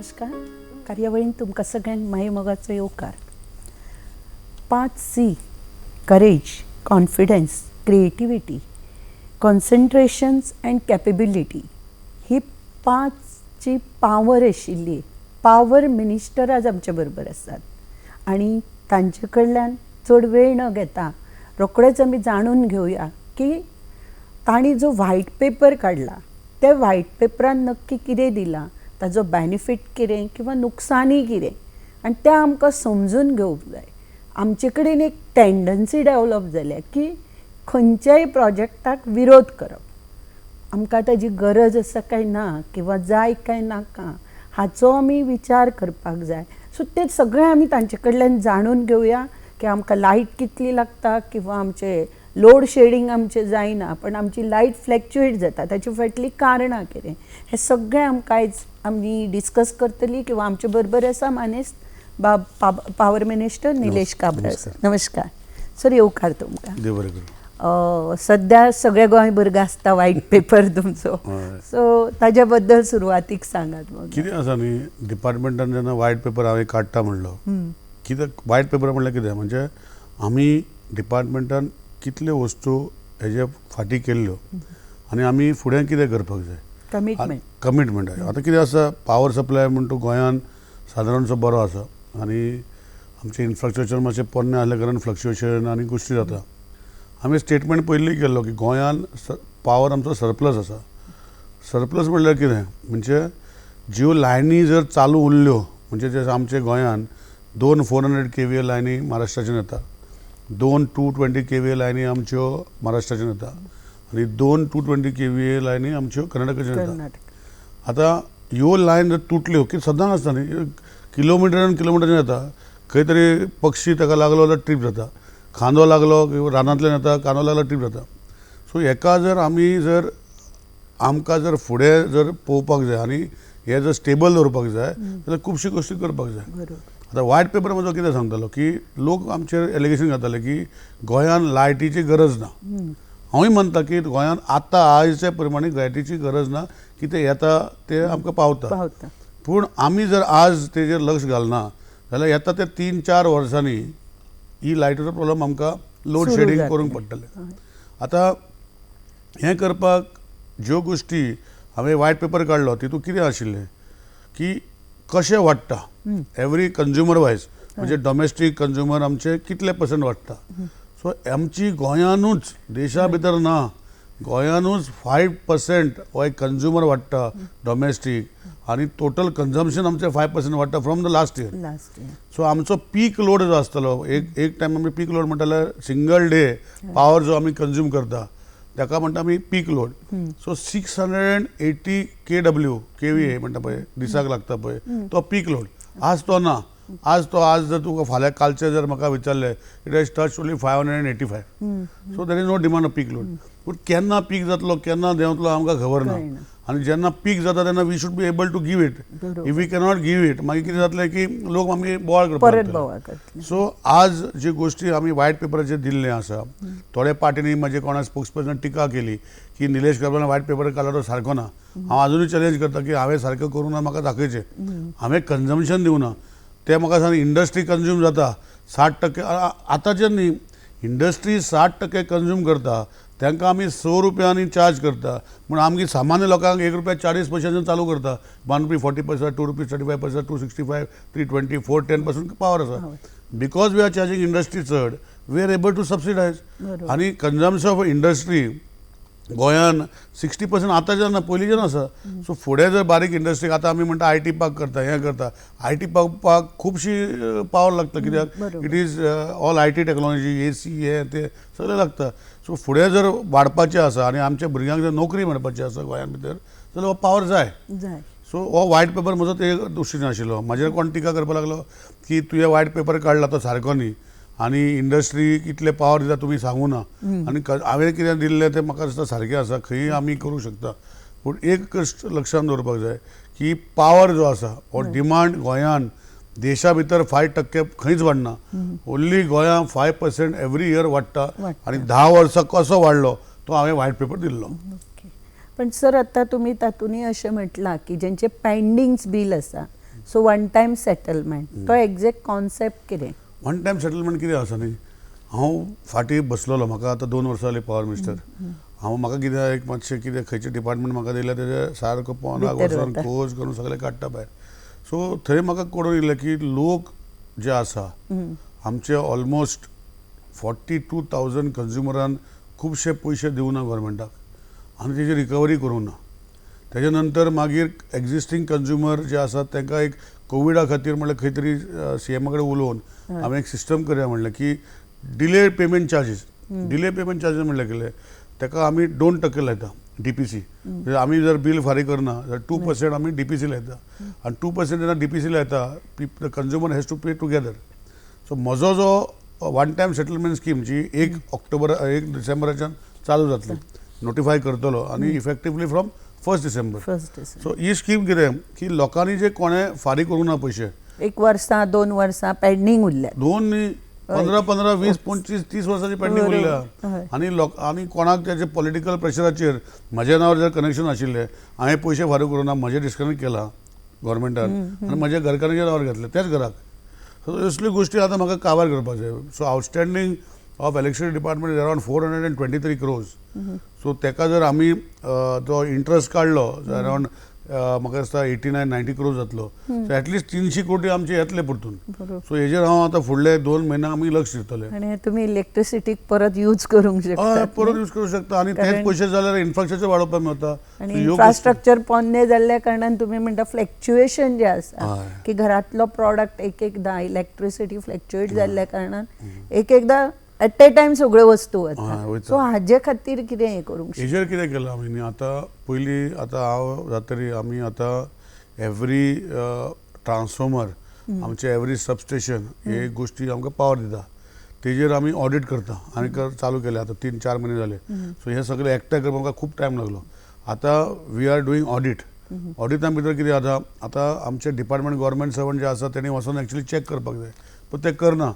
नमस्कार. कार्यावळीन तुमकां सगळ्यांक माई मोगाचो येवकार. 5C courage, confidence, creativity, concentrations and capability ही 5ची पावर आशिल्ली पावर मिनिस्टर आज आमच्या बरोबर आसात आनी तांचे कडल्यान चड वेळ न घेता रोखडेच आमी जाणून घेवया की तांणी जो व्हायट पेपर काडला त्या व्हायट पेपरान नक्की कितें दिलां, ताजो बेनिफीट कितें किंवा नुकसानी कितें आनी तें आमकां समजून घेवंक जाय. आमचे कडेन एक टेंडन्सी डेवलप जाल्या की खंयच्याय प्रोजेक्टाक विरोध करप. आमकां ताजी गरज आसा काय ना किंवा जाय काय नाका हाचो आमी विचार करपाक जाय. सो तें सगळें आमी तांचे कडल्यान जाणून घेवया की आमकां लायट कितली लागता किंवा आमचे लोड शेडिंग आमचें जायना पण आमची लायट फ्लॅक्च्युएट जाता, ताची फाटली कारणां कितें हें सगळें आमकां आयज आमी डिस्कस करतलीं. किंवा आमचे बरोबर आसा मानेस्त पावर मिनिस्टर निलेश काब्राल. नमस्कार सर, येवकार तुमकां. सध्या सगळ्या गोंयभर आसता व्हायट पेपर तुमचो, सो ताज्या बद्दल सुरवातीक सांगात. मग कितें आसा न्ही, डिपार्टमेंटान जेन्ना व्हायट पेपर हांवें काडटा म्हणलो, कित्याक व्हायट पेपर म्हणल्यार कितें म्हणजे आमी डिपार्टमेंटान कितल्यो वस्तू हेजे फाटी केल्ल्यो आनी आमी फुडें कितें करपाक जाय, कमिटमेंट आहे. आतां कितें आसा, पावर सप्लाय म्हणटा गोंयान सादारणसो बरो आसा आनी आमचें इन्फ्रास्ट्रक्चर मातशें पोरणें आसल्या कारणान फ्लक्च्युएशन आनी गोश्टी जाता. हांवें स्टेटमेंट पयलीं केल्लो की गोंयान पावर आमचो सरप्लस आसा. सरप्लस म्हणल्यार कितें म्हणजे ज्यो लायनी जर चालू उरल्यो म्हणजे जे आमचे गोंयान 2 400 kVA लायनी महाराष्ट्राच्यान येता, 2 220 kVA लायनी आमच्यो महाराष्ट्राच्यान येता आनी 2 220 kVA लायनी आमच्यो कर्नाटकाच्यान येता. आतां ह्यो लायन जर तुटल्यो की सदां आसता न्ही, किलोमिटरान येता, खंय तरी पक्षी ताका लागलो जाल्यार ट्रीप जाता, खांदो लागलो किंवा रानांतल्यान येता, कांदो लागलो ट्रीप जाता. सो हेका जर आमी आमकां जर फुडें जर पळोवपाक जाय आनी हे जर स्टेबल दवरपाक जाय जाल्यार खुबशी गोश्टी करपाक जाय. आतां व्हायट पेपर म्हजो कितें सांगतालो की लोक आमचेर एलिगेशन घालताले की गोंयान लायटीची गरज ना. हांवूय म्हणटा की गोंयान आतां आयच्या प्रमाणे लायटीची गरज ना, कितें येता तें आमकां पावता. पूण आमी जर आज तेजेर लक्ष घालना जाल्यार येता ते 3-4 वर्सांनी ही लायटीचो प्रॉब्लम आमकां लोड शेडिंग करूंक पडटलें. आतां हें करपाक ज्यो गोश्टी हांवें व्हायट पेपर काडलो तितूंत कितें आशिल्लें की कशें वाडटा एवरी कंज्युमर वायज, म्हणजे डॉमेस्टीक कंज्युमर आमचे कितले पर्संट वाडटा. सो आमची गोंयानूच, देशा भितर ना, गोंयानूच 5% हो एक कंज्युमर वाडटा डॉमेस्टीक आनी टोटल कन्जम्पशन आमचें 5% वाडटा from the last year. So आमचो पीक लोड जो आसतलो, एक टायम आमी पीक लोड म्हणटाले सिंगल डे पावर जो आमी कंज्यूम करता ताका म्हणटा आमी पीक लोड. सो 680 kVA म्हणटा पळय दिसाक लागता पळय तो पीक लोड. आज तो ना. आज जर तुका फाल्यां कालचें जर म्हाका विचारलें, it has touch only 585. So there is no demand of peak load. पूण केन्ना पीक जातलो केन्ना देंवतलो आमकां खबर ना. आनी जेन्ना पीक जाता तेन्ना we should be able to give it. If we cannot give it मागीर कितें जातलें की लोक आमी बोवाळ करपाक. सो आज जी गोश्टी आमी व्हायट पेपराचेर दिल्लें आसा, थोड्या पार्टींनी म्हाजे कोणा स्पोक्सपर्सनान टिका केली की निलेश काब्रालान व्हायट पेपर काडलो तो सारको ना. हांव आजुनूय चॅलेंज करता की हांवें सारकें करूं ना, म्हाका दाखयचें. हांवें कन्जम्पशन दिवना ते म्हाका सांग. इंडस्ट्री कंज्यूम जाता 60%. आतांचे न्ही, इंडस्ट्री 60% कंज्यूम करता, तांकां आमी 100 रुपयांनी चार्ज करता. पूण आमगे सामान्य लोकांक 1 रुपया 40 पैशांच्यान चालू करता. 1 रुपी 40 पैसा, 2 रुपी 35 पैसा, 265, 320, 410 पासून पावर आसा. Because we are charging industry चड, we are able to subsidise. आनी कन्जम्पशन ऑफ इंडस्ट्री गोंयान 60% आतांच्यान ना, पयलींच्यान आसा. सो फुडें जर बारीक इंडस्ट्रीक आतां आमी म्हणटा IT पार्क करता, हें करता, IT पार्क खुबशी पावर लागता. कित्याक it is all IT technology, AC हें तें सगळें लागता. सो फुडें जर वाडपाचें आसा आनी आमच्या भुरग्यांक जर नोकरी मेळपाची आसा गोंयान भितर जाल्यार हो पावर जाय. सो हो व्हायट पेपर म्हजो ते दृश्टीन आशिल्लो. म्हाजेर कोण टिका करपाक लागलो की तुवें व्हायट पेपर काडला तो सारको न्ही आनी इंडस्ट्री कितले पावर दिता तुमी सांगू ना. आनी हांवें कितें दिल्लें तें म्हाका दिसता सारकें आसा, खंय आमी करूं शकता. पूण एक लक्षांत दवरपाक जाय की पावर जो आसा हो डिमांड गोंयान देशा भितर 5% खंयच वाडना. ओन्ली गोंयान 5% एवरी इयर वाडटा आनी 10 वर्सां कसो वाडलो तो हांवें व्हायट पेपर दिल्लो. पण सर, आता तुम्ही तातूंतय अशें म्हटलां की जेंचे पेंडिंग्स बील आसा सो वन टायम सेटलमेंट तो एक्झॅक्ट कॉन्सेप्ट कितें? वन टायम सेटलमेंट कितें आसा न्ही, हांव फाटीं बसलोलो, म्हाका आतां 2 वर्सां जालीं पावर मिनिस्टर. हांव म्हाका कितें एक मातशें कितें खंयचें डिपार्टमेंट म्हाका दिलें तेजें सारको पोंदाक भितर वचोन वता. खोज करून सगळें काडटा भायर. सो थंय म्हाका कळून येयलें की लोक जे आसा आमचे ऑलमोस्ट 42,000 कंज्युमरान खुबशे पयशे दिवना गव्हर्मेंटाक आनी तेजी रिकवरी करूं ना. तेजे नंतर मागीर एक्झिस्टींग कंज्युमर जे आसात तांकां एक कोविडा खातीर म्हणल्यार खंय तरी CM कडेन उलोवन हांवें एक सिस्टम करया म्हणलें की delay payment charges. Delay payment charges म्हणल्यार कितें, ताका आमी 2% लायता DPC. आमी जर बील फारीक करना जाल्यार 2% आमी DPC लायता आनी 2% जेन्ना DPC लायता the consumer has to pay together. So म्हजो जो वन टायम सेटलमेंट स्कीम जी 1 डिसेंबराच्यान चालू जातली, नोटिफाय करतलो आनी इफेक्टिवली फ्रॉम 1 डिसेंबर. सो ही स्कीम कितें की लोकांनी जे कोणें फारीक करूं ना पयशे, 1 वर्सां 2 वर्सां पेंडींग उरल्या, 2 न्ही 15, 20, 25, 30 वर्सांची पेंडींग उरल्या. आनी कोणाक त्याचे पॉलिटिकल प्रेशराचेर म्हज्या नांवार जर कनेक्शन आशिल्लें, हांवें पयशे फारीक करूं ना, म्हजें डिस्कनेक्ट केलां गव्हर्मेंटान आनी म्हज्या घरकान्याच्या नांवार घेतले तेच घराक. सो असल्यो गोश्टी आतां म्हाका काबार करपाक जाय. So outstanding of electricity department is around 423 crores. So ताका जर आमी तो इंट्रस्ट काडलो अरावंड म्हाका दिसता 89-90 crores जातलो. सो एटलिस्ट 300 कोटी आमचे येतले परतून. सो हेजेर हांव आतां फुडले 2 म्हयन्याक आमी लक्ष दितले. आनी तुमी इलेक्ट्रिसिटीक परत यूज करूंक शकता. परत यूज करूं शकता आनी तेच पयशे जाल्यार इन्फ्रास्ट्रक्चर वाडोवपाक मेळटा. आनी इन्फ्रास्ट्रक्चर पोन्ने जाल्ल्या कारणान तुमी म्हणटा फ्लॅक्च्युएशन जे आसा की घरांतलो प्रॉडक्ट एकदां इलेक्ट्रिसिटी फ्लॅक्च्युएट जाल्ल्या कारणान एकदां एट ए टायम सगळ्यो वस्तू वता. सो हाजे खातीर कितें हें करूंक शकता? हेजेर कितें केलां आमी न्ही, आतां पयलीं आतां हांव जातरी आमी आतां एवरी ट्रान्सफॉर्मर आमचे एवरी सबस्टेशन हे गोश्टी आमकां पावर दिता, तेजेर आमी ऑडिट करता आनी चालू केले आतां 3-4 म्हयने जाले. सो हे सगळे एकठांय करपाक म्हाका खूब टायम लागलो. आतां वी आर डुईंग ऑडिट. ऑडिटा भितर कितें जाता, आतां आमचे डिपार्टमेंट गव्हर्मेंट सर्वंट जे आसा तेणी वचून एक्चुअली चॅक करपाक जाय, पूण ते करना.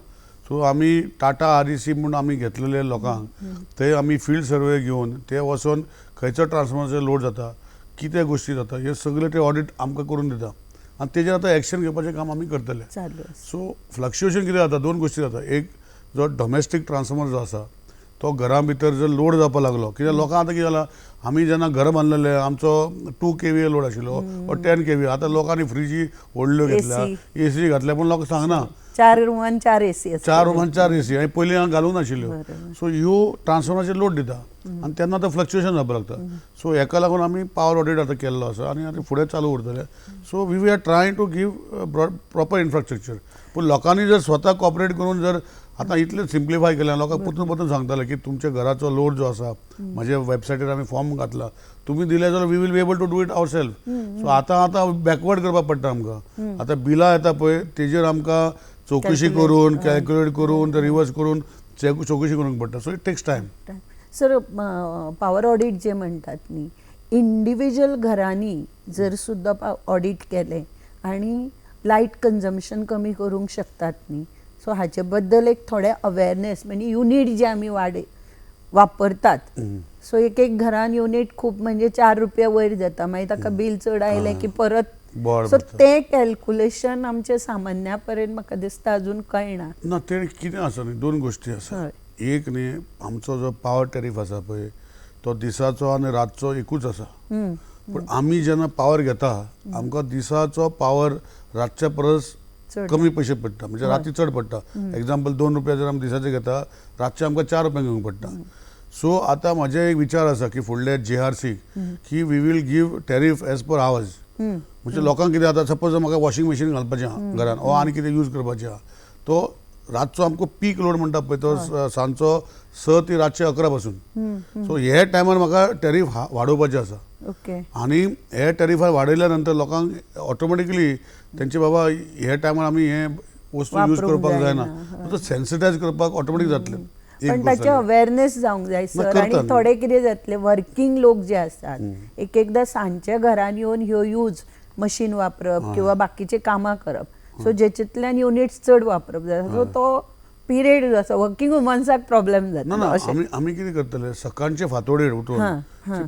सो आमी टाटा REC म्हणून आमी घेतलेले लोकांक ते आमी फील्ड सर्वे घेवन ते वचोन खंयचो ट्रान्सफॉर्मराचेर लोड जाता, कितें गोश्टी जाता, हे सगळे ते ऑडिट आमकां करून दिता आनी तेजेर आतां एक्शन घेवपाचें काम आमी करतले. सो फ्लक्च्युएशन कितें जाता, 2 गोश्टी जाता. एक जो डॉमेस्टीक ट्रान्सफॉर्मर जो आसा तो घरा भितर जर लोड जावपाक लागलो, कित्याक लोकांक आतां कितें जालां, आमी जेन्ना घर बांदलेले आमचो 2 kVA लोड आशिल्लो वा 10 kVA. आतां लोकांनी फ्रिजी व्हडल्यो घेतल्या, AC घातल्या, पूण लोक सांगना 4 रूमान 4 AC 4 रूमान 4 AC आनी पयलीं हांव घालूंक नाशिल्ल्यो. सो ह्यो ट्रान्सफॉर्मराचेर लोड दिता आनी तेन्ना तो फ्लक्च्युएशन जावपाक लागता. सो हेका लागून आमी पावर ऑडिट आतां केल्लो आसा आनी आतां फुडें चालू उरतले. So we are trying to give proper infrastructure. पूण लोकांनी जर स्वता कॉपरेट करून जर आतां इतलें सिम्प्लिफाय केलें, लोकांक परतून परतून सांगताले की तुमच्या घराचो लोड जो आसा, म्हज्या वेबसायटीर आमी फॉर्म घातला, तुमी दिले जाल्यार we will be able to do it our self. So आतां बॅकवर्ड करपाक पडटा आमकां. आतां बिलां येता पळय तेजेर आमकां चवकशी करून कॅल्क्युलेट करून रिवर्स करून चवकशी करूंक पडटा. So it takes time. Sir power audit जे म्हणटात न्ही, इंडिविज्युअल घरांनी जर सुद्दां ऑडिट केलें आनी लायट कन्जम्पशन कमी करूंक शकतात न्ही, सो हाचे बद्दल एक थोडे अवेरनेस, म्हणजे युनिट जे आमी वापरतात. सो एक घरान युनिट खूब म्हणजे 4 रुपया वयर जाता, मागीर ताका बील चड आयलें की परत. सो ते कॅल्क्युलेशन आमचे सामान्या पर्यंत म्हाका दिसता अजून कळना. ना, ते कितें आसा न्ही, 2 गोश्टी आसा. एक न्ही, आमचो जो पावर टॅरीफ आसा पळय तो दिसाचो आनी रातचो एकूच आसा. पूण आमी जेन्ना पावर घेता आमकां दिसाचो पावर रातच्या परस कमी पयशे पडटा, म्हणजे राती चड पडटा. एग्जाम्पल 2 रुपया जर आमी दिसाचे घेता, रातचे आमकां 4 रुपया घेवंक पडटा. सो आतां म्हजे एक विचार आसा की फुडले JRC की we will give tariff as per hours. म्हणजे लोकांक कितें आतां, सपोज म्हाका वॉशिंग मशीन घालपाचें आहा घरान वा आनी कितें यूज करपाचें आहा, तो रातचो आमकां पीक लोड म्हणटा पळय तो सांजचो 6 ते रातचे 11 पासून. सो हे टायमार म्हाका टॅरीफ वाडोवपाचें आसा. आनी हे टॅरीफ वाडयल्या नंतर लोकांक ऑटोमॅटिकली तेंचे बाबा हे टायमार आमी हे वस्तू यूज करपाक जायना, तो सेन्सिटायज करपाक ऑटोमॅटीक जातलें. पण ताचे अवेरनेस जावंक जाय सर. आनी थोडे कितें जातले, वर्किंग लोक जे आसात एकदां सांजच्या घरान येवन ह्यो यूज मशीन वापरप किंवा बाकीचे कामां करप, सो जेतूंतल्यान युनिट्स चड वापरप जाता. सो तो पिरियड जो आसा वर्किंग वुमन्साक प्रॉब्लेम जाता. आमी कितें करतले, सकाळचे फांतोडेर उठून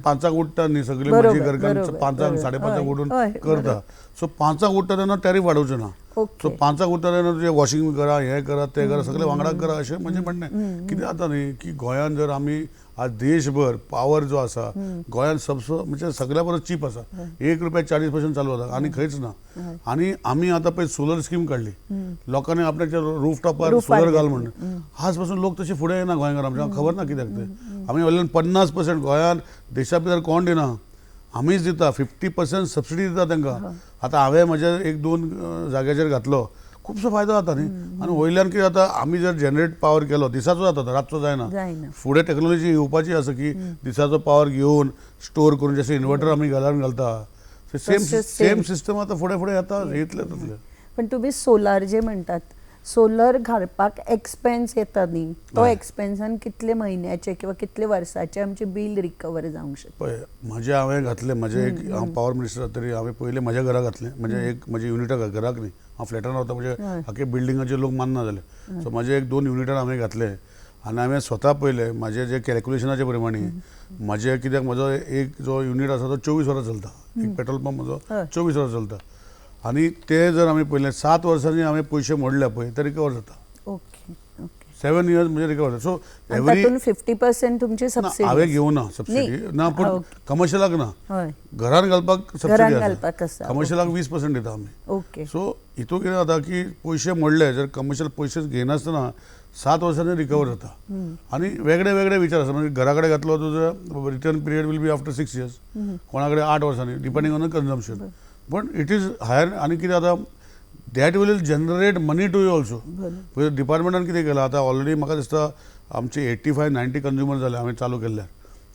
पांचाक उठता न्ही सगळी बरोबर, म्हजी घरकान्न बरोबर, पांचाक बरोबर. 5:30 हय, उठून हय, करता. सो पांचाक उठता तेन्ना टॅरिफ वाडोवचें ना. ओके. सो पांचाक उठता तेन्ना तुजें वॉशिंग करा, हें करा, तें करा, सगळें वांगडाक करा अशें म्हणजे म्हणणें. कितें जाता न्ही की गोंयांत जर आमी आज देशभर पावर जो आसा गोंयांत म्हणजे सगळ्या परस चीप आसा. ₹1.40 चालू जाता आनी खंयच ना. आनी आमी आतां पळय सोलर स्कीम काडली. लोकांनी आपल्याच्या रूफटॉपार रुफार सोलर घाल घेतली. म्हणून. आज पासून लोक तसे फुडें येना गोंयकार आमच्या खबर ना कित्याक ते. आमी वयल्यान 50% गोंयांत देशा भितर कोण दिना. आमीच दिता 50% सबसिडी दिता तांकां. आतां हांवें म्हज्या 1-2 जाग्याचेर घातलो. खुबसो फायदो जाता न्ही. आनी वयल्यान कितें जाता आमी जर जनरेट पावर केलो दिसाचो जाता रातचो जायना. फुडें टॅक्नॉलॉजी येवपाची आसा की दिसाचो पावर घेवन स्टोर करून जशें इन्वर्टर आमी घालता सेम सिस्टम आतां फुडें फुडें येता येतलें तसलें. पण तुम्ही सोलार जे म्हणतात सोलर घालपाक एक्सपेन्स येता न्ही तो एक्सपेन्सान कितले म्हयन्याचे किंवा कितले वर्साचे आमचे बिल रिकवर जावंक शकता? पळय म्हजें हांवें घातलें म्हजें एक हांव पावर मिनिस्टर जातरी हांवें पयलें म्हज्या घरा घातलें म्हणजे एक म्हज्या युनिटा घराक न्ही हांव फ्लॅटान रावता म्हणजे आख्या बिल्डिंगाचे लोक मानना जाले. सो म्हजे 1-2 युनिटार हांवें घातले आनी हांवें स्वता पळयलें म्हाजे जे कॅल्क्युलेशनाचे प्रमाणे म्हजे कित्याक म्हजो एक जो युनिट आसा तो 24 वरां चलता. एक पेट्रोल पंप म्हजो 24 वरां चलता. आनी ते जर आमी पळयलें 7 वर्सांनी हांवें पयशे मोडले पळय ते रिकवर जाता. Okay okay. 7 years म्हणजे रिकवर जाता. सो तातूंत 50% तुमची सबसिडी हांवें घेवना सबसिडी ना पूण कमर्शियलाक ना. घरान घालपाक सबसिडी आसा. कमर्शियलाक 20% दिता आमी. ओके. सो हितून कितें जाता की पयशे मोडले जर कमर्शियल पयशे घेयनासतना 7 वर्सांनी रिकवर जाता. आनी वेगळे वेगळे विचार आसा म्हणजे घरा कडेन घातलो तुजो return period will be after 6 years. कोणा कडेन 8 वर्सांनी डिपेंडींग ऑन द कन्जम्पशन. पण इट इज हायर आनी कितें जाता that will generate money to you also. डिपार्टमेंटान कितें केलां आतां ऑलरेडी म्हाका दिसता आमचे 85-90 कंज्युमर जाले हांवें चालू केल्ल्यार.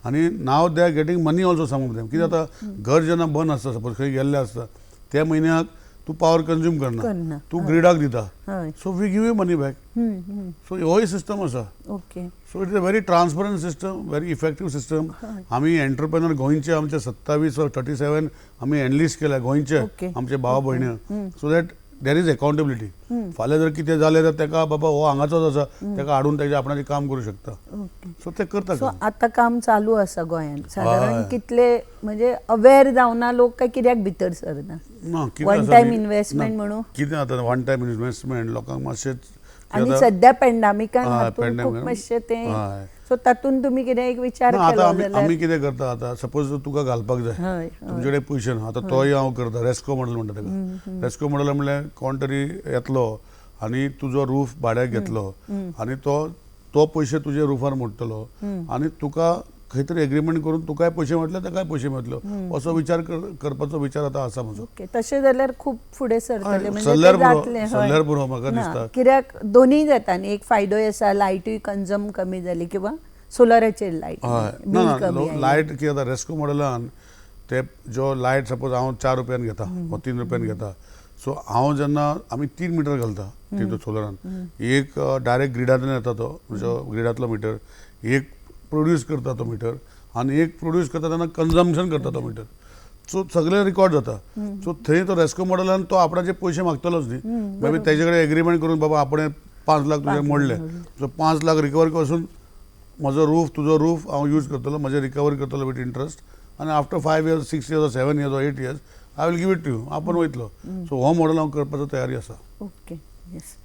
आनी now they are getting money also some of them. कितें जाता घर जेन्ना बंद आसता सपोज खंय गेल्ले आसता त्या म्हयन्याक तूं पावर कंज्यूम करना तूं ग्रिडाक दिता. So we give you money back. So होय सिस्टम आसा. Okay. So it is a very transparent system very effective system. आमी एंटरप्रेनर गोंयचे आमचे 27 or 37 आमी एनलिस्ट केल्या गोंयचे आमचे भाव भयण्यो. So that there is accountability. फाल्यां जर कितें जालें जाल्यार ताका बाबा हो हांगाचोच आसा ताका हाडून ताजें आपणाचें काम करूं शकता. सो ते करता. सो आतां काम चालू आसा गोंयांत सादारण कितले म्हणजे अवेअर जावना लोक काय कित्याक भितर सरना? ना वन टायम इन्व्हेस्टमेंट म्हणून कितें जाता वन टायम इन्व्हेस्टमेंट लोकांक मातशें आनी सध्या पॅन्डेमिकान खूब मातशें तें सो तातूंत तुमी कितें एक विचार केलो जाल्यार आमी कितें करता आतां सपोज तुका घालपाक जाय तुमचे कडेन पयशे ना आतां तोय हांव करता रेस्को मॉडल म्हणटा ताका. रेस्को मॉडल म्हणल्यार कोण तरी येतलो आनी तुजो रूफ भाड्याक घेतलो आनी तो पयशे तुजे रुफार मोडटलो आनी तुका खंय तरी एग्रीमेंट करून तुकाय पयशे मेळटले ताकाय पयशे मेळटलो असो विचार करपाचो विचार आतां आसा म्हजो. तशें जाल्यार खूब फुडें सरतले सल्ल्यार बरो म्हाका दिसता. कित्याक दोनूय जाता न्ही एक फायदोय आसा लायटूय कंज्यूम कमी जाली किंवा सोलराचेर लायट लायट कितें जाता रेस्को मॉडलान ते जो लायट सपोज हांव 4 रुपयान घेता वा 3 रुपयान घेता. सो हांव जेन्ना आमी 3 मिटर घालता तितून सोलरान एक डायरेक्ट ग्रिडांतल्यान येता तो जो ग्रिडांतलो मिटर एक प्रोड्यूस करता तो मिटर आनी एक प्रोड्यूस करता तेन्ना कन्जम्पशन करता तो मिटर. सो सगळें रिकॉर्ड जाता. सो थंय तो रेस्को मॉडलान तो आपणाचे पयशे मागतलोच न्ही. मे बी तेजे कडेन एग्रीमेंट करून बाबा आपणें 5 लाख तुजे मोडले सो 5 लाख रिकवर करून म्हजो रूफ तुजो रूफ हांव यूज करतलो म्हजें रिकवर करतलो विथ इंट्रस्ट आनी after 5 years 6 years 7 years or 8 years I will give it to you आपण वयतलो. सो हो मॉडल हांव करपाचो तयारी आसा. ओके. येस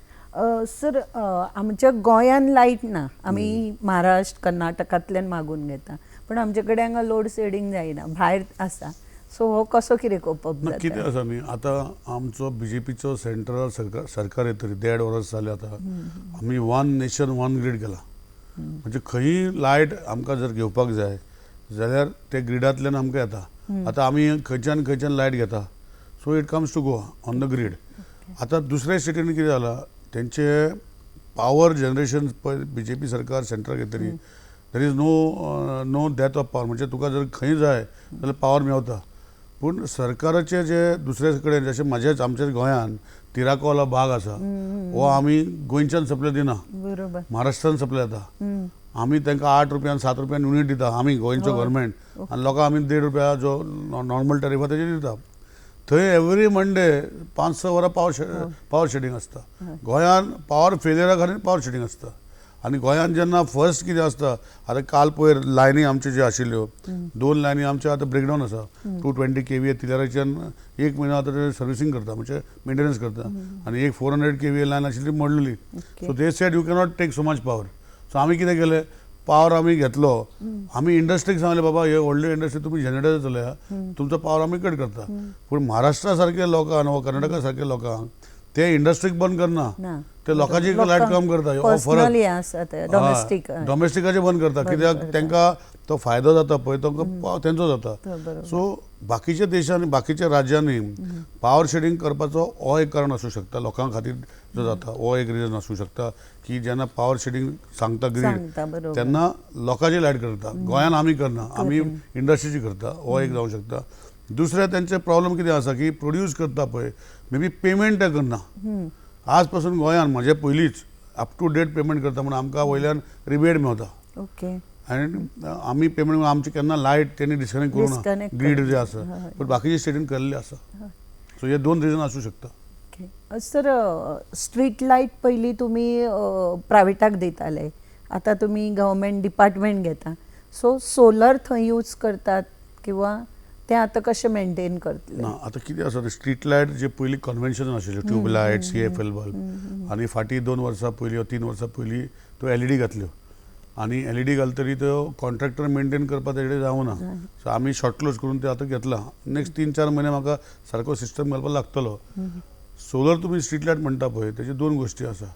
सर आमच्या गोंयान लायट ना आमी महाराष्ट्र कर्नाटकांतल्यान मागून घेता पण आमचे कडेन हांगा लोड शेडींग जायना भायर आसा. सो हो कसो कितें कोपप जाता? कितें आसा न्ही आतां आमचो BJPचो सेंट्रल सरकार येतरी 1.5 वर्स जालें आतां आमी वन नेशन वन ग्रीड केला. म्हणजे खंयी लायट आमकां जर घेवपाक जाय जाल्यार ते ग्रिडांतल्यान आमकां येता. आतां आमी खंयच्यान लायट घेता so it comes to go on the grid. आतां दुसऱ्या स्टेटीन कितें जालां तेंचे पावर जनरेशन पळय BJP सरकार सेंट्रल घेतरी देर इज नो डेथ ऑफ पावर म्हणजे तुका जर खंय जाय जाल्यार पावर मेवता. पूण सरकाराचे जे दुसरे कडेन जशें म्हजेच आमच्या गोंयान तिराकोला भाग आसा हो आमी गोंयच्यान सप्लाय दिना महाराष्ट्रान सप्लाय जाता. आमी तांकां 8 रुपयान 7 रुपयान युनिट दिता आमी गोंयचो गव्हर्मेंट आनी लोकांक आमी 1.5 रुपया जो नॉर्मल टॅरिफ आसा तेजेर दिता. थंय एवरी मंडे 5-6 वरां पावर शेडिंग आसता. गोंयान पावर फेलियरा खातीर पावर शेडिंग आसता आनी गोंयांत जेन्ना फर्स्ट कितें आसता आतां काल पयर लायनी आमच्यो ज्यो आशिल्ल्यो 2 लायनी आमच्यो आतां ब्रेकडावन आसा 220 kVA तिल्याराच्यान 1 म्हयनो आतां ते सर्विसींग करता म्हणजे मेंटेनन्स करता आनी एक 400 kVA लायन आशिल्ली ती मोडलेली. So they said you cannot take so much power. So आमी कितें केलें, पावर आमी घेतलो, आमी इंडस्ट्रीक सांगलें बाबा हे व्हडले इंडस्ट्री तुमी जनरेटर चलया, तुमचो पावर आमी कट करता. पूण महाराष्ट्रा सारख्या लोकांक वा कर्नाटका सारख्या लोकांक ते इंडस्ट्रीक बंद करना, ते लोकांची लायट कम करता. डॉमेस्टिकाचे बंद करता, कित्याक तांकां तो फायदो जाता पळय तो तेंचो जाता. सो बाकीच्या देशांनी बाकीच्या राज्यांनी पावर शेडिंग करपाचो हो एक कारण आसूं शकता, लोकां खातीर जो जाता हो एक रिजन आसूं शकता की जेन्ना पावर शेडिंग सांगता ग्रीड तेन्ना लोकांची लायट करता. गोंयांत आमी करना, आमी इंडस्ट्रीची करता, हो एक जावं शकता. दुसरें तेंचे प्रॉब्लेम कितें आसा की प्रोड्यूस करता पळय मे बी पेमेंट ते करना. आज पासून गोंयांत म्हजे पयलींच अप टू डेट पेमेंट करता म्हणून आमकां वयल्यान रिबेट मेळटा. ओके. आनी आमी पेमेंट आमची केन्ना लायट तेणी डिस्कनेक्ट करूना, ग्रीड जे आसा, पूण बाकीचे स्टेटीन केल्ले आसा. सो हे 2 रिजन आसूं शकता. सर, स्ट्रीट लायट पयलीं तुमी प्रायवेटाक दिताले, आतां तुमी गव्हर्मेंट डिपार्टमेंट घेता. सो सोलर थंय यूज करतात किंवा ते आतां कशें मेंटेन करतले? ना, आतां कितें आसा, स्ट्रीट लायट जे पयलीं कन्वेन्शन आशिल्ले ट्यूब लायट, CFL बल्ब, आनी फाटीं 2 वर्सां पयलीं वा 3 वर्सां पयलीं तो LED घातल्यो. आनी LED घालतरी तो कॉन्ट्रॅक्टर मेंटेन करपाक तेजे जावना. सो आमी शॉर्ट क्लोज करून ते आतां घेतला. नेक्स्ट 3-4 म्हयने म्हाका सारको सिस्टम घालपाक लागतलो. सोलर तुमी स्ट्रीट लायट म्हणटा पळय तेजे 2 गोश्टी आसा.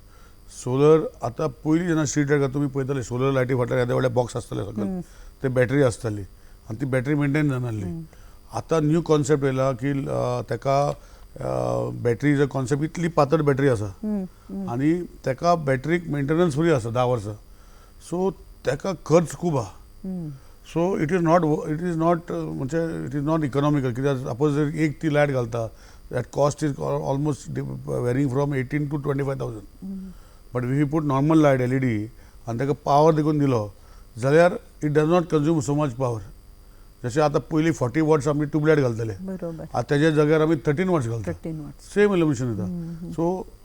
सोलर आतां पयलीं जेन्ना स्ट्रीट लायट तुमी पळयताले सोलर लायटी फाटल्यान येदे व्हडले बॉक्स आसताले सकयल, ते बॅटरी आसताली आनी ती बॅटरी मेंटेन जानासली. आतां न्यू कॉन्सेप्ट येयला की ताका बॅटरी कॉन्सेप्ट इतली पातळ बॅटरी आसा आनी ताका बॅटरीक मेंटेनन्स फ्री आसा 10 वर्सां. सो ताका खर्च खूब आहा. सो इट इज नॉट म्हणजे इट इज नॉट इकॉनॉमिकल. कित्याक सपोज जर एक ती लायट घालता that cost is almost varying from 18,000 to 25,000. But if you put normal light LED आनी ताका पावर देखून दिलो जाल्यार it does not consume so much power. जशें आतां पयलीं 40 वॉट्स आमी ट्यूबलायट घालताले, आतां तेज्या जाग्यार आमी 13 वॉट्स घालता, सेम इल्युमिनेशन येता. सो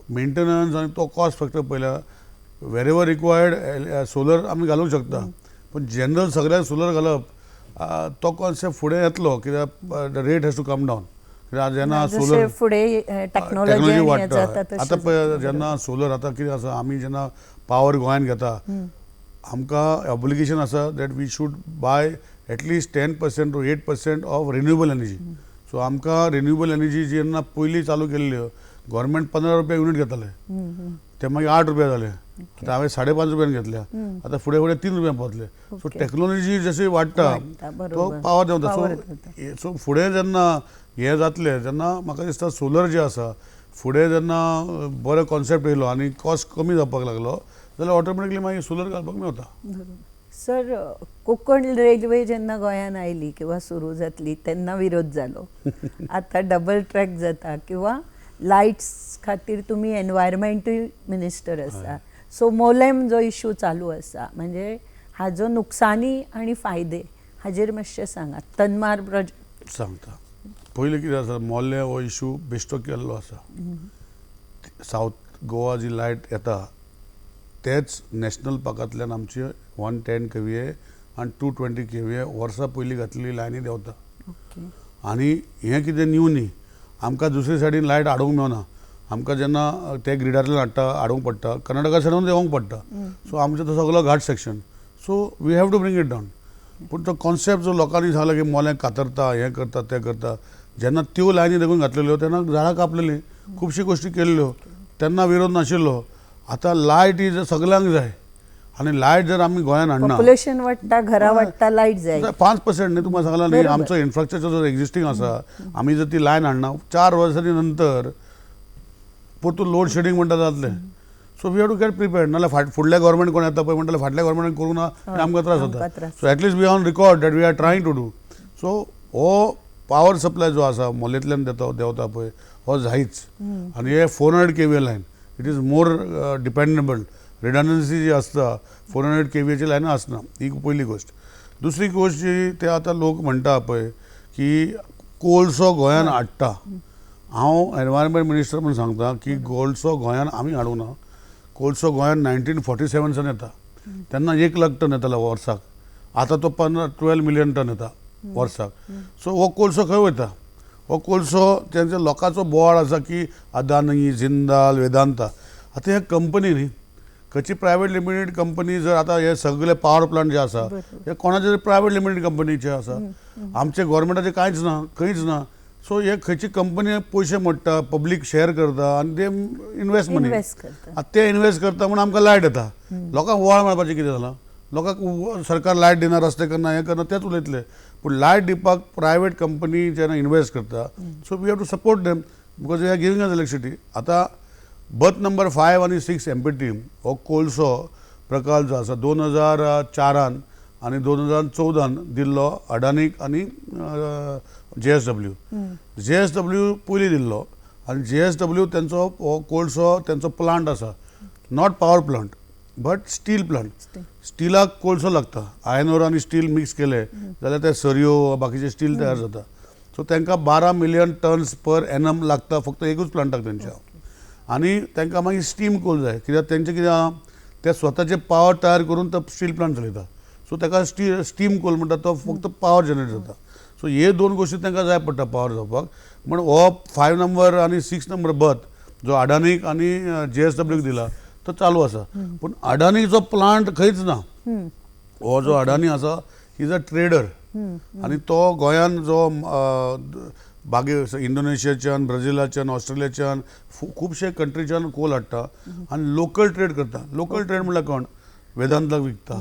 मेंटेनन्स आनी तो कॉस्ट फॅक्टर पयल्यार वेरेवर रिक्वायर्ड सोलर आमी घालूंक शकता. पूण जनरल सगळ्यांक सोलर घालप तो कॉन्सेप्ट फुडें येतलो, कित्याक rate has to come down. कित्याक जेन्ना सोलर टेक्नॉलॉजी वाडटा आतां पळय, जेन्ना सोलर आतां कितें आसा, आमी जेन्ना पावर गोंयांत घेता आमकां ऑब्लिगेशन आसा that we should buy at least 10% to 8% of renewable energy. So आमकां रिन्युएबल एनर्जी जेन्ना पयलीं चालू केल्ल्यो गव्हर्मेंट 15 रुपया युनिट घेताले, ते मागीर 8 रुपया जाले, आतां हांवें 5.5 रुपयान घेतल्या, आतां फुडें 3 रुपया पावतले. सो टेक्नॉलॉजी जशी वाडटा तो पावर देंवता. सो फुडें जेन्ना हें जातलें तेन्ना म्हाका दिसता सोलर जे आसा फुडें जेन्ना बरो कॉन्सेप्ट येयलो आनी कॉस्ट कमी जावपाक लागलो जाल्यार ऑटोमॅटिकली मागीर सोलर घालपाक मेळटा. सर, कोकण रेल्वे जेन्ना गोंयांत आयली किंवा सुरू जातली तेन्ना विरोध जालो. आतां डबल ट्रॅक जाता किंवा लायट्स खातीर तुमी एनवायरमेंटल मिनिस्टर आसा. सो मोलेम जो इश्यू चालू आसा, म्हणजे हाजो नुकसानी आनी फायदे हाजेर मातशें सांगात. तन्मार प्रोजेक्ट सांगता. पयलीं कितें आसा, मोल्ले हो इश्यू बेश्टो केल्लो आसा. सावथ गोवा जी लायट येता तेच नॅशनल पार्कांतल्यान आमची 110 kVA आनी 220 kVA वर्सां पयलीं घातलेली लायनी देंवता. आनी हें कितें न्यू न्ही, आमकां दुसरे सायडीन लायट हाडूंक मेळना. आमकां जेन्ना ते ग्रिडांतल्यान हाडूंक पडटा, कर्नाटका सायडून देंवोंक पडटा. सो आमचो तो सगळो ghat section. So we have to bring it down. पूण तो कॉन्सेप्ट जो लोकांनी सांगला की मोल्यांक कातरता, हें करता तें करता, जेन्ना त्यो लायनी देखून घातलेल्यो तेन्ना झाडां कापलेलीं, खुबशी गोश्टी केल्ल्यो, तेन्ना विरोध नाशिल्लो. आतां लायट ही सगळ्यांक जाय आनी लायट जर आमी गोंयांत हाडना, पॉप्युलेशन वाडटा, घरां वाडटा, लायट जाय. 5% न्ही, तुमकां सांगला न्ही, आमचो इन्फ्रास्ट्रक्चर जो एक्झिस्टींग आसा, आमी जर ती लायन हाडना 4 वर्सांनी नंतर परतून लोड शेडिंग म्हणटा जातलें. So we have to get prepared. नाल्यार फुडल्या गव्हर्मेंट कोण येता पळय म्हणटाले फाटल्या गव्हर्मेंटान करूं ना आनी आमकां त्रास जाता. So at least we on record that we are trying to do. So हो पावर सप्लाय जो आसा मोलेंतल्यान देंवता पळय हो जायच. आनी हे 400 kVA line, it is more dependable. Redundancy जी आसता 400 kVAची लायन आसना, ही पयली गोश्ट. दुसरी गोश्ट जी ते आतां लोक म्हणटा पळय की कोळसो गोंयांत हाडटा, हांव एनवायरमेंट मिनिस्टर म्हणून सांगता की कोळसो गोंयांत आमी हाडूंक ना. कोळसो गोंयांत 1947 येता तेन्ना 1 लाख टन येतालो वर्साक. आतां तो 12 मिलियन टन येता वर्साक. सो हो कोळसो खंय वयता? हो कोळसो तेंच्या लोकांचो बोवाळ आसा की अदानी, जिंदाल, वेदांता. आतां हे कंपनी न्ही, खंयची प्रायवेट लिमिटेड कंपनी जर आतां हे सगळे पावर प्लांट जे आसा हे कोणाचे प्रायवेट लिमिटेड कंपनीचे आसा. आमचे गोवोरमेंटाचे कांयच ना, खंयच ना. सो हे खंयची कंपनी पयशे मोडटा, पब्लीक शेअर करता आनी ते इन्वेस्ट मनी. आतां ते इन्वेस्ट करता म्हणून आमकां लायट येता. लोकांक वोळ मेळपाचें कितें जालां? लोकांक सरकार लायट दिना, रस्ते करना, हें करना तेच उलयतले. पूण लायट दिवपाक प्रायवेट कंपनी जेन्ना इन्वेस्ट करता, so we have to support them because they are giving us electricity. आतां बर्थ नंबर 5 आनी 6 MPT हो कोळसो प्रकल्प जो आसा 2004 आनी 2014 दिल्लो अडानीक आनी JSW. JSW पयलीं दिल्लो आनी JSW तेंचो हो कोळसो तेंचो प्लांट आसा, not power plant but steel plant. स्टिलाक कोळसो लागता. आयर्न ओर आनी स्टील मिक्स केले जाल्यार ते सरयो बाकीचे स्टील तयार जाता. सो तांकां 12 मिलियन टन्स पर एनम लागता फक्त एकूच प्लांटाक तेंच्या. आनी तांकां मागीर स्टीम कोल जाय कित्याक तेंचें कितें आहा ते स्वताचे पावर तयार करून तो स्टील प्लांट चलयता. सो ताका स्टीम कोल म्हणटा तो फक्त पावर जनरेट जाता. सो हे 2 गोश्टी तांकां जाय पडटा पावर जावपाक. म्हण हो 5 नंबर आनी 6 नंबर बर्थ जो अडानीक आनी JSW दिला तो चालू आसा. पूण अडानीचो प्लांट खंयच ना. हो जो अडानी आसा ही इज अ ट्रेडर आनी तो गोंयान जो बागे इंडोनेशियाच्यान, ब्राझिलाच्यान, ऑस्ट्रेलियाच्यान खुबशे कंट्रीच्यान कोल हाडटा आनी लोकल ट्रेड करता. लोकल ट्रेड म्हणल्यार कोण? वेदांताक विकता.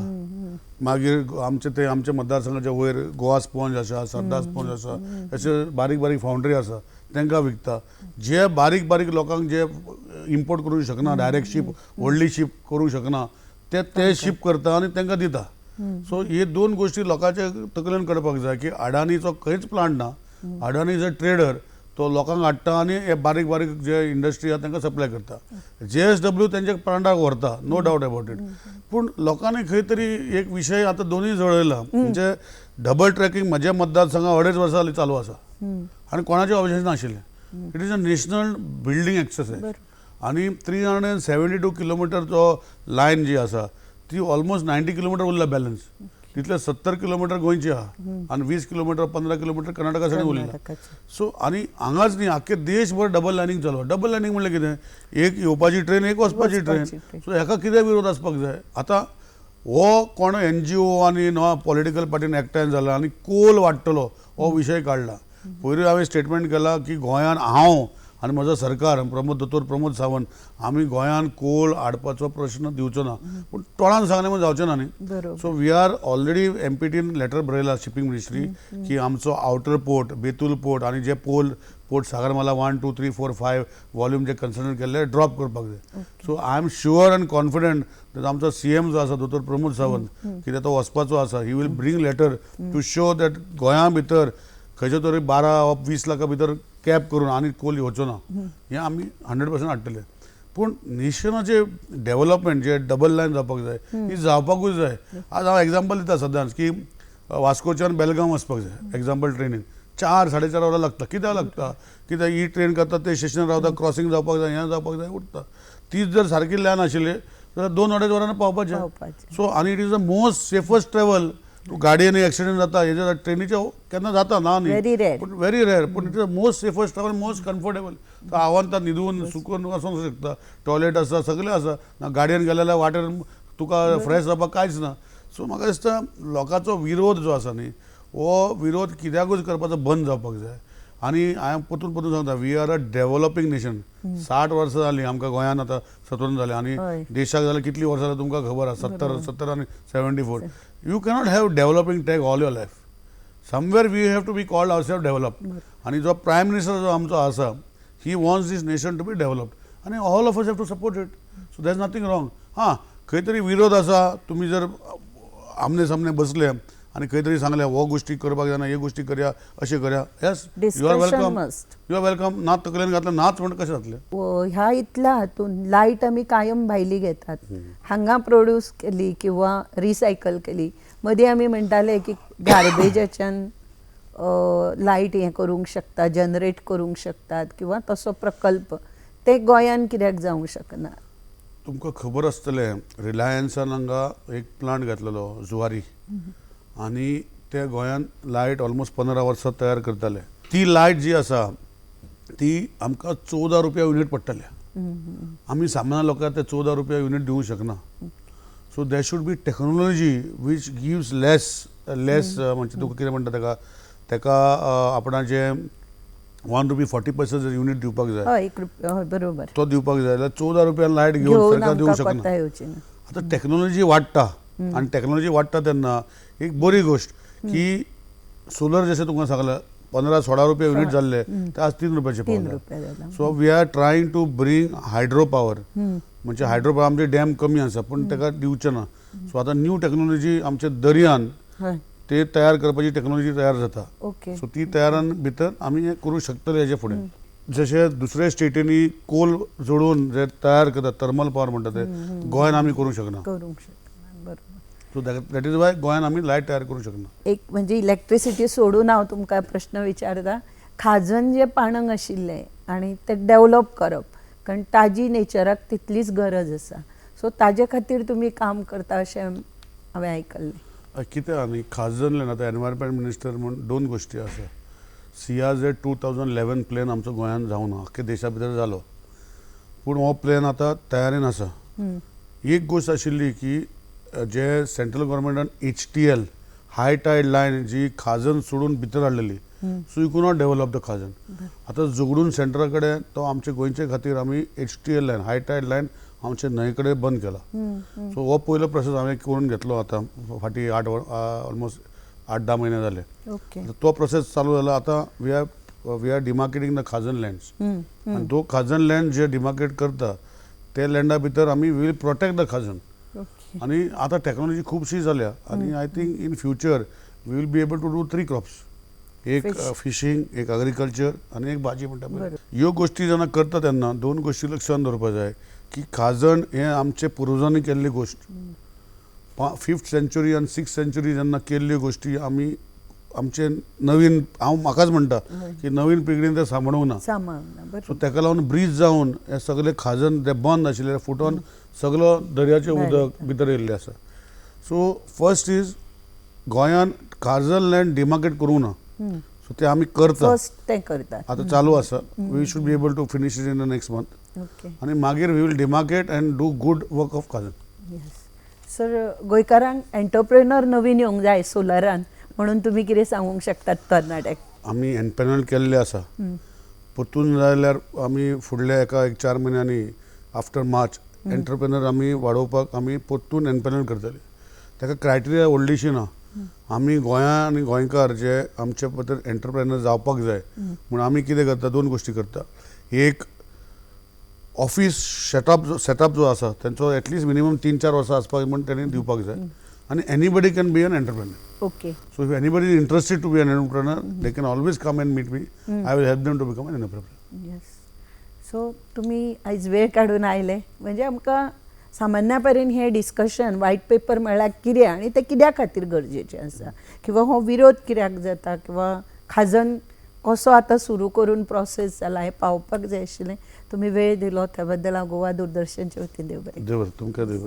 मागीर आमचे मतदारसंघाच्या वयर गोवा स्पॉन्ज आसा, सरदार स्पॉन्ज आसा, अशे बारीक बारीक फावंड्री आसा तांकां विकता. जे बारीक बारीक लोकांक जे इम्पोर्ट करूंक शकना, डायरेक्ट शीप व्हडली शीप करूंक शकना ते शीप करता आनी तांकां दिता. सो हे 2 गोश्टी लोकांचे तकलेन कळपाक जाय की अडानीचो खंयच प्लांट ना. अडानी इज अ ट्रेडर. तो लोकांक हाडटा आनी हे बारीक बारीक जे इंडस्ट्री आसा तांकां सप्लाय करता. JSW तेंच्या प्लांटाक व्हरता, नो डावट अबाउट इट. पूण लोकांनी खंय तरी एक विशय आतां दोनूय जळयला. म्हणजे डबल ट्रॅकिंग म्हज्या मतदारसंघात 2.5 वर्सां जालीं चालू आसा आनी कोणाचें ऑब्जेक्शन नाशिल्लें. It is a national building exercise. आनी 372 किलोमिटरचो लायन जी आसा ती ऑलमोस्ट 90 किलोमिटर उरला बॅलन्स. तितले 70 किलोमिटर गोंयची आहा आनी 20 किलोमिटर 15 किलोमिटर कर्नाटका सायडीन उरला. सो आनी हांगाच न्ही आख्खे देशभर डबल लायनींग चालू. डबल लायनींग म्हणल्यार कितें? एक येवपाची ट्रेन, एक वचपाची ट्रेन. सो हेका कितें विरोध आसपाक जाय? आतां हो कोण NGO आनी पॉलिटिकल पार्टीन एकठांय जाला आनी कोल वाडटलो हो विशय काडला. पयलीं हांवें स्टेटमेंट केला की गोंयान हांव आनी म्हजो सरकार दोतोर प्रमोद सावंत आमी गोंयान कोल हाडपाचो प्रश्न दिवचो ना. पूण तोंडान सांगलें म्हण जावचें ना न्ही. सो वी आर ऑलरेडी MPTन लेटर बरयला शिपींग मिनिस्ट्री की आमचो आउटर पोर्ट, बेतूल पोर्ट आनी जे पोर्ट सागरमाला 1, 2, 3, 4, 5 वॉल्यूम जे कन्सिडर केल्ले ड्रॉप करपाक जाय. So I am sure and confident that आमचो CM जो आसा दोतोर प्रमोद सावंत कित्याक तो वचपाचो आसा, he will bring letter to show that गोंया भितर खंयच्या तरी 12-20 लाखा भितर कॅप करून आनी कोल येवचो ना. हें आमी 100% हाडटले. पूण नेशनाचे डेव्हलपमेंट जे डबल लायन जावपाक जाय ही जावपाकूच जाय. आज हांव एग्जाम्पल दिता सद्याच की वास्कोच्यान बेलगांव वचपाक जाय एग्जाम्पल ट्रेनीन 4-4.5 वरां लागता. कित्याक लागता? कित्याक ही ट्रेन करता ते स्टेशनार रावता, क्रॉसींग जावपाक जाय, हें जावपाक जाय उरता. तीच जर सारकी लायन आशिल्ली जाल्यार 2-2.5 वरांनी पावपाचें. सो आनी it is the most safest travel. गाडयेन एक्सिडेंट जाता हेजे ट्रेनीचे केन्ना जाता ना न्ही, पूण व्हेरी रेअर. पूण it is the most safest travel, most comfortable. आव्हान न्हिदून सुकून वचूंक शकता. टॉयलेट आसा, सगळें आसा. गाडयेन गेले जाल्यार वाटेर तुका फ्रेश जावपाक कांयच ना. सो म्हाका दिसता लोकांचो विरोध जो आसा न्ही हो विरोध कित्याकूच करपाचो बंद जावपाक जाय. आनी हांवें परतून सांगता we are a developing nation. 60 वर्सां जालीं आमकां गोंयान आतां स्वतंत्र जालें आनी देशाक जाल्यार कितलीं वर्सां जाल्यां तुमकां खबर आसा 70 आनी 74. You cannot have developing tech all your life. Somewhere we have to be called ourselves developed. आणि जो प्रायम मिनिस्टर जो आमचो आसा he wants this nation to be developed. आणि all of us have to support it. So there is nothing wrong. हां खंय तरी विरोध आसा. तुम्ही जर आमने सामने बसले आणि खंय तरी सांगले हो गोष्टी करपाक जायना, हे गोष्टी करया, अशें करया. Yes you are welcome. You are welcome. नाच तकलेन घातलें नाच म्हणून कशें जातलें? ह्या इतल्या हातून लायट आमी कायम भायली घेतात. हांगा प्रोड्यूस केली किंवा रिसायकल केली. मदीं आमी म्हणटाले की गार्बेजाच्यान लायट हें करूंक शकता, जनरेट करूंक शकतात किंवा तसो प्रकल्प ते गोंयान कित्याक जावंक शकना? तुमकां खबर आसतलें रिलायन्सान हांगा एक प्लांट घातलेलो जुवारी आनी ते गोंयांत लायट ऑलमोस्ट 15 वर्सां तयार करताले. ती लायट जी आसा ती आमकां 14 रुपया युनिट पडटल्या. आमी सामान्य लोकांक ते 14 रुपया युनिट दिवंक शकना. So there should be technology which gives less म्हणजे तुका कितें म्हणटा तेका आपणाचे 1 रुपी 40 पैसे जर युनिट दिवपाक जाय हय 1 रुपया हय बरोबर तो दिवपाक जाय जाल्यार 14 रुपया लायट घेवन घेवन सरकार दिवंक आमकां शकना. कोता येवची ना. आतां टेक्नॉलॉजी वाडटा आनी टेक्नॉलॉजी वाडटा तेन्ना एक बरी गोष्ट की सोलर जशें तुमकां सांगलें 15-16 रुपया युनिट जाल्ले ते आज 3 रुपयाचे 3 पावले. रुपया जाला. So we are trying to bring hydro power. म्हणजे हायड्रो पॉवर आमचे डॅम कमी आसा पूण ताका दिवचे ना. सो आतां न्यू टेक्नॉलॉजी आमच्या दर्यान हय ते तयार करपाची टेक्नॉलॉजी तयार जाता. ओके सो ती तयारान भितर आमी हें करूं शकतले हेजे फुडें. जशें दुसऱ्या स्टेटींनी कोल जोडून जे तयार करतात थर्मल पॉवर म्हणटा ते गोंयान आमी करूं शकना. करूंक शकना बरोबर. सो दॅट इज वाय गोंयान आमी लायट तयार करूं शकना. एक म्हणजे इलेक्ट्रिसिटी सोडून हांव तुमकां प्रश्न विचारता. खाजन जे पाणंग आशिल्ले आनी ते डेवलप करप कारण ताजी नेचराक तितलीच गरज आसा. सो ताजे खातीर तुमी काम करता अशें हांवें आयकल्लें. कितें आहा न्ही खाजन लँड आतां एनवायरमेंट मिनिस्टर म्हूण 2 गोश्टी आसा. CRZ 2011 प्लॅन आमचो गोंयांत जावना आख्ख्या देशा भितर जालो पूण हो प्लॅन आतां तयारेन आसा. एक गोश्ट आशिल्ली की जे सेंट्रल गव्हर्मेंटान HTL हाय टायड लायन जी खाजन सोडून भितर हाडलेली सो यू कुड नॉट डेवलप द खाजन. आतां झगडून सेंटरा कडेन तो आमचे गोंयचे खातीर आमी HTL लायन हाय टायड लायन आमचे न्हंये कडेन बंद केला. सो हो पयलो प्रोसेस हांवें करून घेतलो आतां फाटीं ऑलमोस्ट 8-10 म्हयने जाले. ओके तो प्रोसेस चालू जाला. आतां we are demarcating the khazan lands आनी तो खाजन लँड जे डिमार्केट करता ते लँडा भितर आमी will protect the khazan. Okay आनी आतां टेक्नॉलॉजी खूबशी जाल्या आनी I think in future we will be able to do 3 crops. एक फिशींग, एक एग्रीकल्चर आनी एक भाजी म्हणटा पळय. ह्यो गोश्टी जेन्ना करता तेन्ना 2 गोश्टी लक्षांत दवरपाक जाय की खाजण हें आमचे पुर्वजांनी केल्ली गोश्ट. 5th सेंचुरी आनी 6th सेंचुरी जेन्ना केल्ल्यो गोश्टी आमी आमचे नवीन हांव म्हाकाच म्हणटा की नवीन पिळगेन ते सांबाळूंक ना. सो ताका लागून ब्रीज जावन हे सगळे खाजन जे बंद आशिल्ले फुटोन सगळो दर्याचें उदक भितर येयल्लें आसा. सो फर्स्ट इज गोंयान खाजन लँड डिमार्केट करूंक ना. सो ते आमी करता फर्स्ट ते करता आतां चालू आसा. We should be able to finish it in the next month okay आनी मागीर we will demarcate and do good work of khazan. Yes sir गोंयकारांक एंटरप्रेनर नवीन येवंक जाय सोलरान म्हणून तुमी कितें सांगूंक शकतात तरणाट्याक. आमी एनपॅनल केल्ले आसा. परतून जाल्यार आमी फुडल्या एक 4 म्हयन्यांनी आफ्टर मार्च एंटरप्रेनर आमी वाडोवपाक आमी परतून एनपॅनल करतले. ताका क्रायटेरिया व्हडलीशी ना. आमी गोंयां आनी गोंयकार जे आमचे भितर एंटरप्रेनर जावपाक जाय म्हूण आमी कितें करता 2 गोश्टी करता. एक ऑफिस सेटअप जो आसा तेंचो एटलीस्ट मिनिमम 3-4 वर्सां आसपाक म्हूण तेणी दिवपाक जाय आनी anybody can be an entrepreneur. Okay so if anybody is interested to be an entrepreneur they can always come and meet me. I will help them to become an entrepreneur. Yes so तुमी आयज वेळ काडून आयले म्हणजे आमकां सामान्या परेन हे डिस्कशन व्हायट पेपर म्हळ्यार कितें आनी ते कित्या खातीर गरजेचें आसा किंवा हो विरोध कित्याक जाता किंवा खाजन कसो आतां सुरू करून प्रोसेस जाला हें पावपाक जाय आशिल्लें. तुमी वेळ दिलो त्या बद्दल हांव गोवा दूरदर्शनचे वतीन देव बरें. देव तुमकां देव.